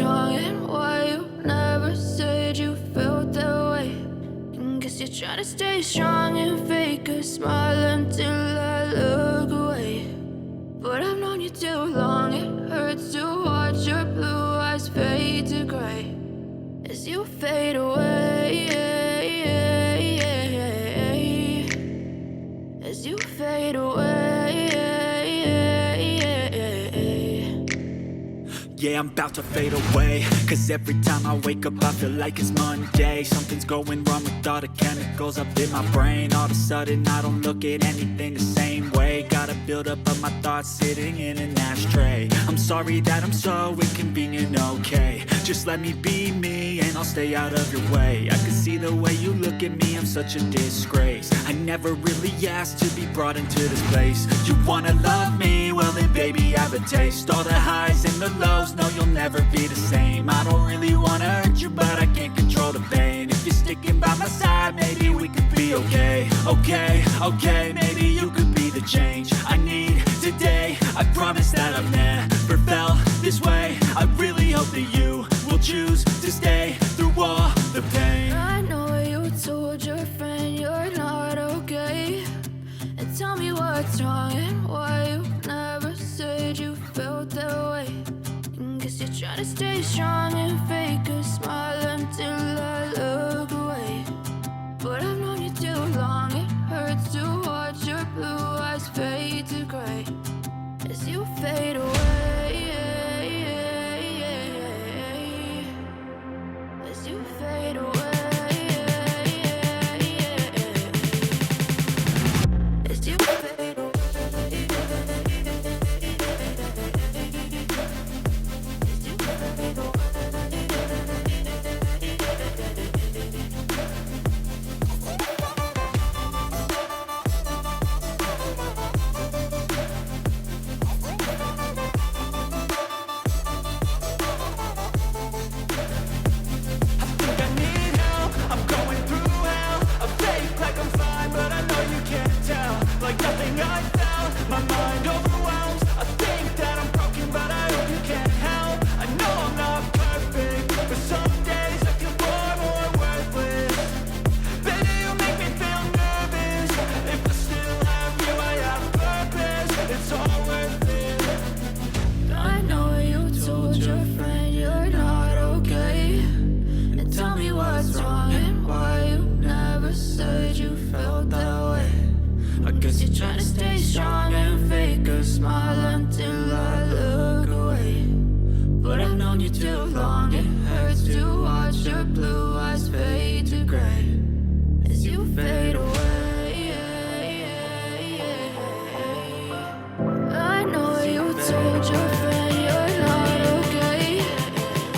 wrong and why you never said you felt that way. And guess you're trying to stay strong and fake a smile until I look away. But I've known you too long, it hurts to watch your blue eyes fade to gray as you fade away, as you fade away. Yeah, I'm about to fade away, cause every time I wake up I feel like it's Monday. Something's going wrong with all the chemicals up in my brain. All of a sudden I don't look at anything the same way. Got a build up of my thoughts sitting in an ashtray. I'm sorry that I'm so inconvenient, okay. Just let me be me and I'll stay out of your way. I can see the way you look at me, I'm such a disgrace. I never really asked to be brought into this place. You wanna love me? Well then baby have a taste. All the highs and the lows, no you'll never be the same. I don't really wanna hurt you but I can't control the pain. If you're sticking by my side maybe we could be okay. Okay, maybe you could be the change I need today. I promise that I've never felt this way. I really hope that you will choose to stay through all the pain. I know you told your friend you're not okay, and tell me what's wrong and why you never said you felt that way. And guess you're trying to stay strong and fake a smile until I look away. But I've known you too long, it hurts to watch your blue eyes fade to gray as you fade away, as you fade away. You're trying to stay strong and fake a smile until I look away. But I've known you too long, it hurts to watch your blue eyes fade to gray as you fade away. I know you told your friend you're not okay,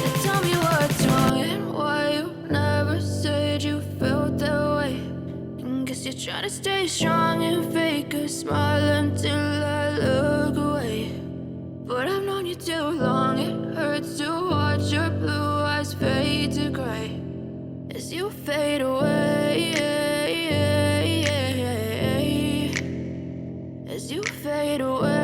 and tell me what's wrong and why you never said you felt that way. And guess you're trying to stay strong and fake a smile until I look away. But I've known you too long, it hurts to watch your blue eyes fade to gray as you fade away, as you fade away.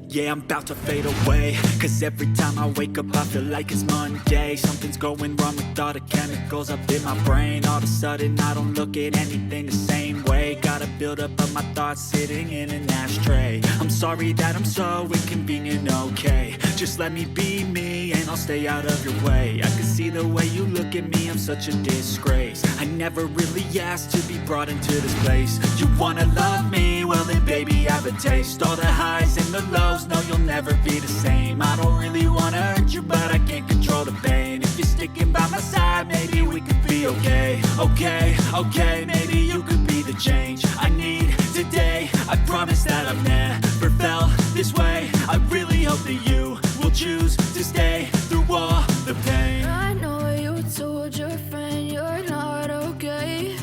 Yeah, I'm about to fade away, cause every time I wake up I feel like it's Monday. Something's going wrong with all the chemicals up in my brain. All of a sudden I don't look at anything the same way. Got a build up of my thoughts sitting in an ashtray. I'm sorry that I'm so inconvenient, okay. Just let me be me and I'll stay out of your way. I can see the way you look at me, I'm such a disgrace. I never really asked to be brought into this place. You wanna love me? Well then baby have a taste. All the highs and the lows, no you'll never be the same. I don't really wanna hurt you but I can't control the pain. If you're sticking by my side maybe we could be okay. Okay, maybe you could be the change I need today. I promise that I've never felt this way. I really hope that you will choose to stay through all the pain. I know you told your friend you're not okay,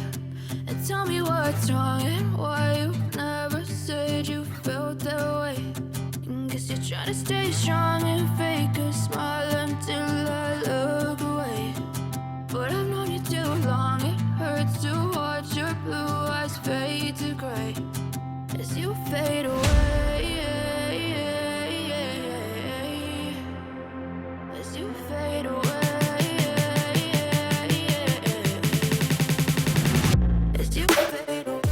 and tell me what's wrong and why you never said you felt that way. And guess you're trying to stay strong and fake a smile until I look away. But I've known you too long, it hurts to watch your blue eyes fade to gray as you fade away. you fade away. As you fade away.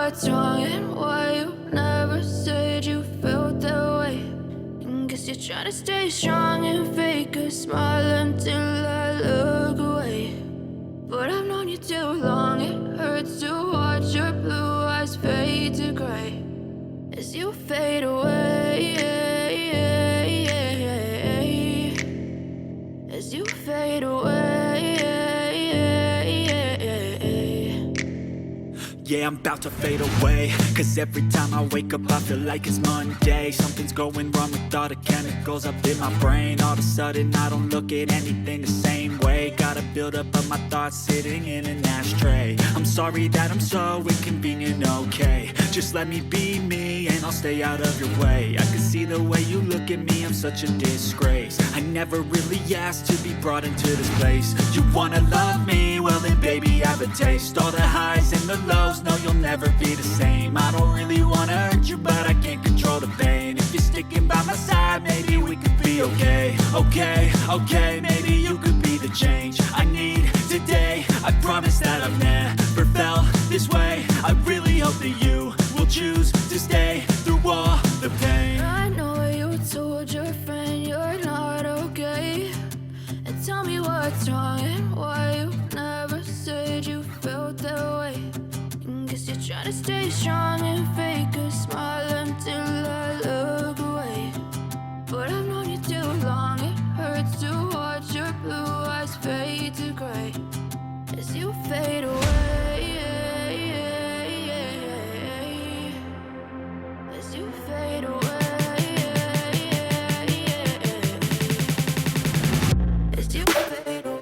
What's wrong and why you never said you felt that way? And guess you're trying to stay strong and fake a smile until I look away. But I've known you too long, it hurts to watch your blue eyes fade to gray as you fade away. As you fade away. Yeah, I'm about to fade away, cause every time I wake up I feel like it's Monday. Something's going wrong with all the chemicals up in my brain. All of a sudden I don't look at anything the same way. Got a buildup of my thoughts sitting in an ashtray. I'm sorry that I'm so inconvenient, okay? Just let me be me and I'll stay out of your way. I can see the way you look at me, I'm such a disgrace. I never really asked to be brought into this place. You wanna love me? Well then baby I have a taste. All the highs and the lows, no you'll never be the same. I don't really wanna hurt you but I can't control the pain. If you're sticking by my side maybe we could be okay. Okay, maybe you could be the change I need today. I promise that I've never felt this way. I really hope that you will choose to stay through all the pain. I know you told your friend you're not okay, and tell me what's wrong and why you never said you felt that way. And guess you're trying to stay strong and fake a smile until I look away. But I've known you too long, it hurts to watch your blue eyes fade to gray as you fade away. As you fade away. As you fade away.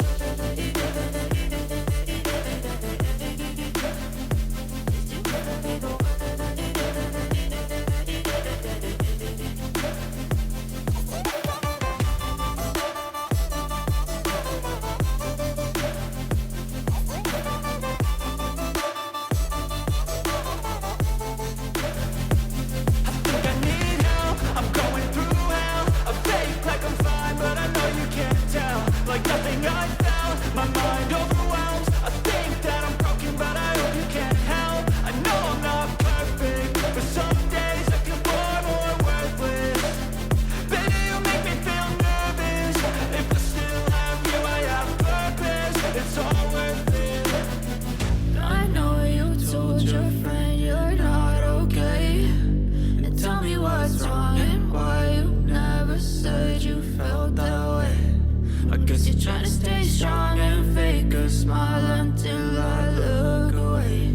Trying to stay strong and fake a smile until I look away.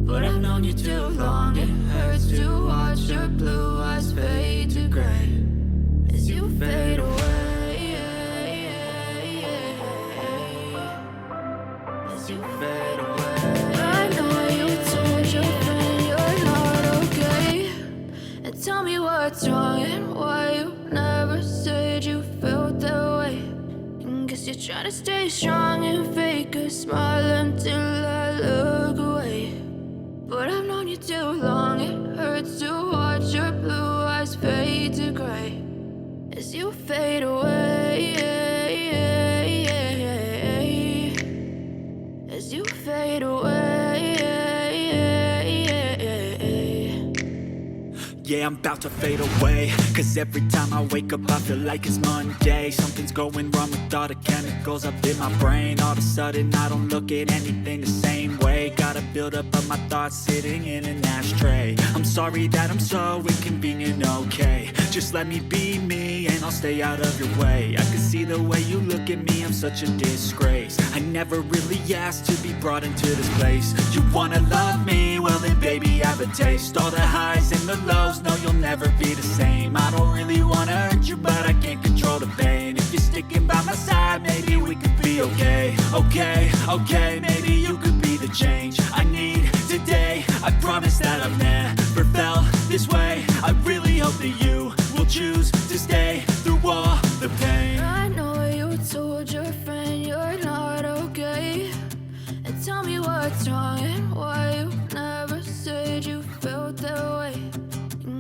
But I've known you too long, it hurts to watch your blue eyes fade to gray as you fade away. As you fade away. I know you told your friend you're not okay, and tell me what's wrong and why you never said you felt that way. Guess you're trying to stay strong and fake a smile until I you too long. It hurts to watch your blue eyes fade to gray as you fade away. As you fade away. Yeah, I'm about to fade away, cause every time I wake up I feel like it's Monday. Something's going wrong with all the chemicals up in my brain. All of a sudden I don't look at anything the same way. Got a build up of my thoughts sitting in an ashtray. I'm sorry that I'm so inconvenient, okay. Just let me be me and I'll stay out of your way. I can see the way you look at me, I'm such a disgrace. I never really asked to be brought into this place. You wanna love me? Well then baby have a taste. All the highs and the lows, no you'll never be the same. I don't really wanna hurt you but I can't control the pain. If you're sticking by my side maybe we could be okay. Okay, maybe you could be the change I need today. I promise that I've never felt this way. I really hope that you will choose to stay through all the pain. I know you told your friend you're not okay, and tell me what's wrong and why you never said you felt that way.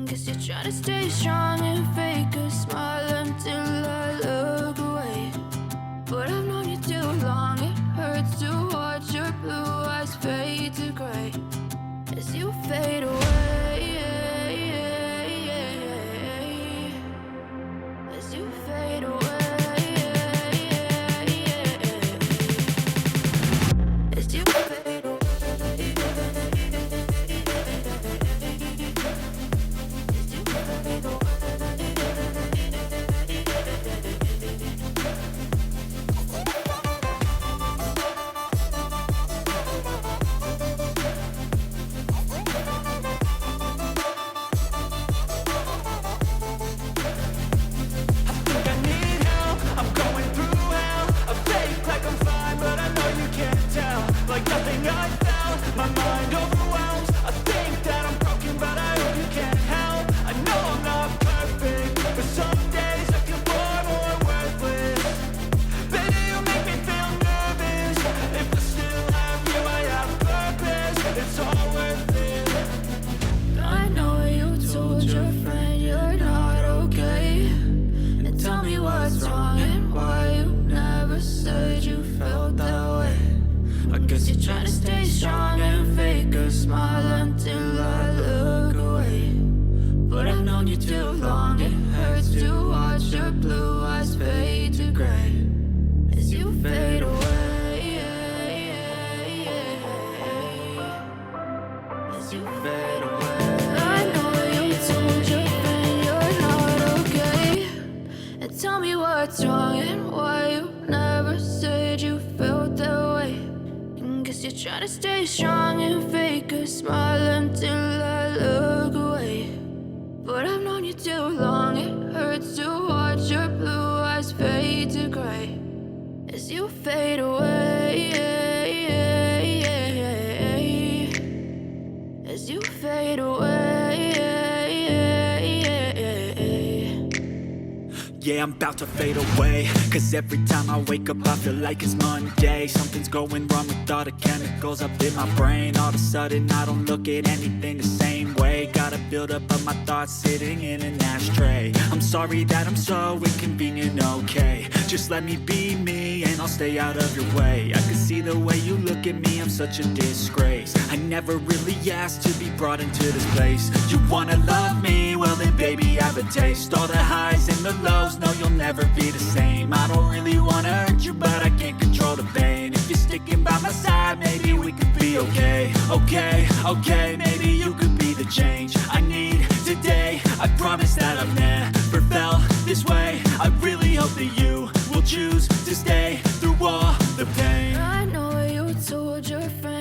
Guess you're trying to stay strong and fake a smile until I look away. But I've known you too long. It hurts to watch your blue eyes fade to gray as you fade away. As you fade away. As you fade away. Trying to stay strong and fake a smile until I look away. But I've known you too long. It hurts to watch your blue eyes fade to gray as you fade away. As you fade away. I know you told your friend you're not okay, and tell me what's wrong and why you never said you felt that way. Guess you're trying to stay strong and fake a smile until I look away. But I've known you too long. It hurts to watch your blue eyes fade to gray as you fade away. As you fade away. Yeah, I'm about to fade away, cause every time I wake up I feel like it's Monday. Something's going wrong with all the chemicals up in my brain. All of a sudden I don't look at anything the same way. Got a build up of my thoughts sitting in an ashtray. I'm sorry that I'm so inconvenient, okay. Just let me be me and I'll stay out of your way. I can see the way you look at me, I'm such a disgrace. I never really asked to be brought into this place. You wanna love me? Well then baby have a taste. All the highs and the lows, no you'll never be the same. I don't really wanna hurt you but I can't control the pain. If you're sticking by my side maybe we could be okay. Okay, maybe